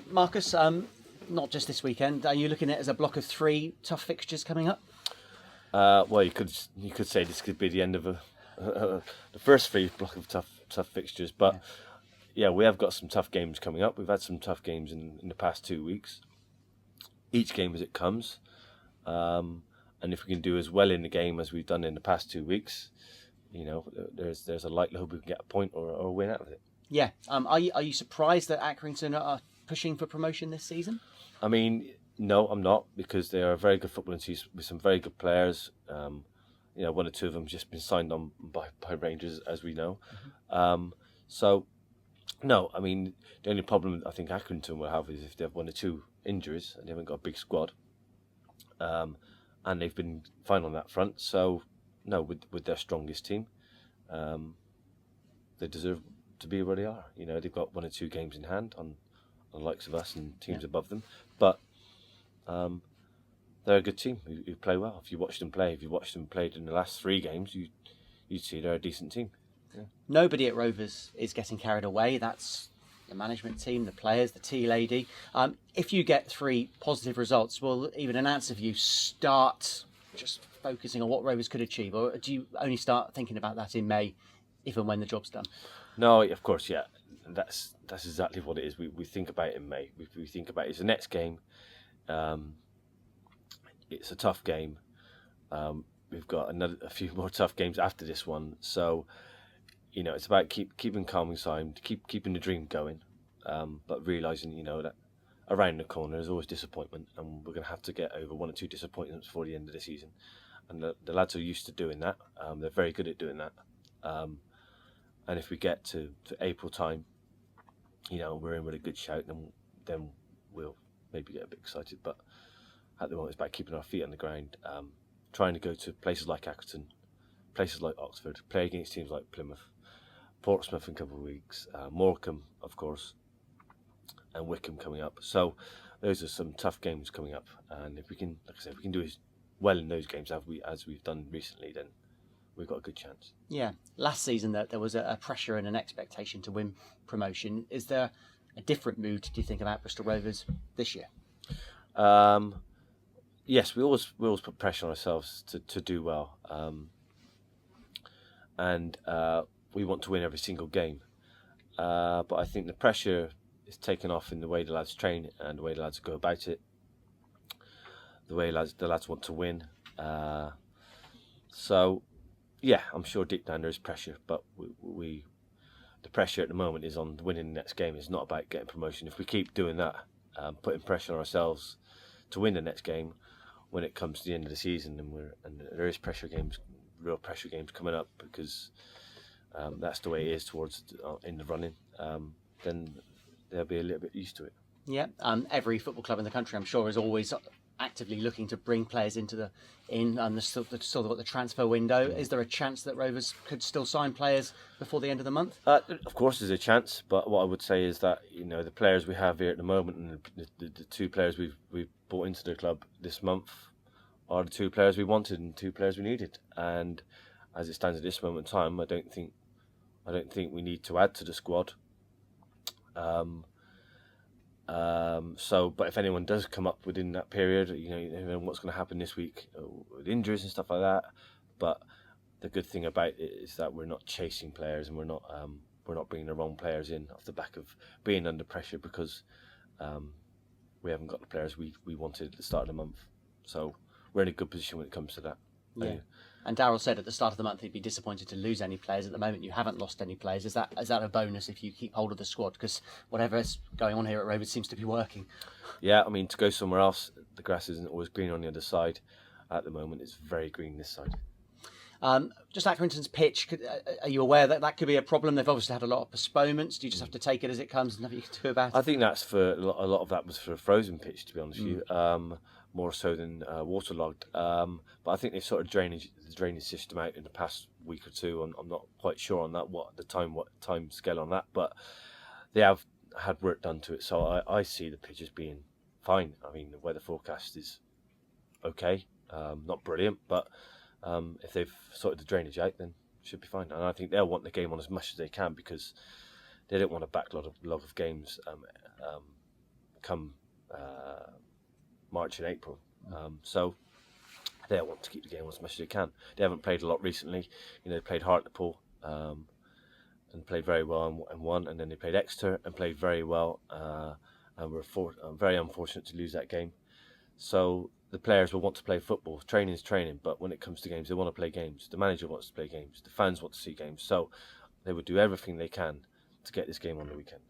Marcus, not just this weekend. Are you looking at it as a block of 3 tough fixtures coming up? Well, you could say this could be the end of the first 3 block of tough fixtures, but yeah, we have got some tough games coming up. We've had some tough games in the past 2 weeks. Each game as it comes, and if we can do as well in the game as we've done in the past 2 weeks, there's a likelihood we can get a point or a win out of it. Yeah. Are you surprised that Accrington are pushing for promotion this season? I mean, no, I'm not, because they are a very good footballing team with some very good players. 1 or 2 of them just been signed on by Rangers, as we know. Mm-hmm. So, no, I mean, the only problem I think Accrington will have is if they have 1 or 2 injuries and they haven't got a big squad. And they've been fine on that front. So, no, with their strongest team, they deserve to be where they are. They've got 1 or 2 games in hand on the likes of us and teams above them. But they're a good team who play well. If you watch them play in the last 3 games, you'd see they're a decent team. Yeah. Nobody at Rovers is getting carried away. That's the management team, the players, the tea lady. If you get 3 positive results, will even an answer view start just focusing on what Rovers could achieve, or do you only start thinking about that in May, if and when the job's done? No, of course, yeah. That's exactly what it is. We think about it in May. We think about it's the next game. It's a tough game. We've got a few more tough games after this one. So, it's about keeping calm inside, keeping the dream going, but realising, that around the corner is always disappointment, and we're going to have to get over 1 or 2 disappointments before the end of the season. And the lads are used to doing that. They're very good at doing that. And if we get to April time, we're in with a good shout, then we'll maybe get a bit excited. But at the moment, it's about keeping our feet on the ground, trying to go to places like Accrington, places like Oxford, play against teams like Plymouth, Portsmouth in a couple of weeks, Morecambe, of course, and Wickham coming up. So those are some tough games coming up. And if we can, like I said, if we can do as well in those games as we've done recently, then we've got a good chance. Yeah. Last season, there was a pressure and an expectation to win promotion. Is there a different mood, do you think, about Bristol Rovers this year? Yes, we always put pressure on ourselves to do well. And we want to win every single game. But I think the pressure is taken off in the way the lads train and the way the lads go about it. The way the lads want to win. So, yeah, I'm sure deep down there is pressure, but the pressure at the moment is on winning the next game. It's not about getting promotion. If we keep doing that, putting pressure on ourselves to win the next game, when it comes to the end of the season, and there is real pressure games coming up, because that's the way it is towards in the running, then they'll be a little bit used to it. Yeah, every football club in the country, I'm sure, is always actively looking to bring players into the transfer window. Is there a chance that Rovers could still sign players before the end of the month? Of course, there's a chance, but what I would say is that the players we have here at the moment, and the 2 players we've brought into the club this month, are the 2 players we wanted and 2 players we needed. And as it stands at this moment in time, I don't think we need to add to the squad. But if anyone does come up within that period, you know what's going to happen this week with injuries and stuff like that. But the good thing about it is that we're not chasing players, and we're not bringing the wrong players in off the back of being under pressure, because we haven't got the players we wanted at the start of the month. So we're in a good position when it comes to that. Yeah. And Darryl said at the start of the month he'd be disappointed to lose any players. At the moment, you haven't lost any players. Is that a bonus if you keep hold of the squad? Because whatever's going on here at Rovers seems to be working. Yeah, I mean, to go somewhere else, the grass isn't always green on the other side. At the moment, it's very green this side. Just Accrington's pitch, are you aware that could be a problem? They've obviously had a lot of postponements. Do you just have to take it as it comes and nothing you can do about it? I think that's for a lot of that was for a frozen pitch, to be honest with you, more so than waterlogged. But I think they've sort of drained the drainage system out in the past week or 2. I'm not quite sure on that, what time scale on that, but they have had work done to it. So I see the pitch as being fine. I mean, the weather forecast is okay, not brilliant, but if they've sorted the drainage out, then it should be fine. And I think they'll want the game on as much as they can, because they don't want a backlog of games come March and April. So they want to keep the game on as much as they can. They haven't played a lot recently. They played Hartlepool and played very well and won, and then they played Exeter and played very well and were very unfortunate to lose that game. So the players will want to play football. Training is training, but when it comes to games, they want to play games. The manager wants to play games. The fans want to see games. So they would do everything they can to get this game on the weekend.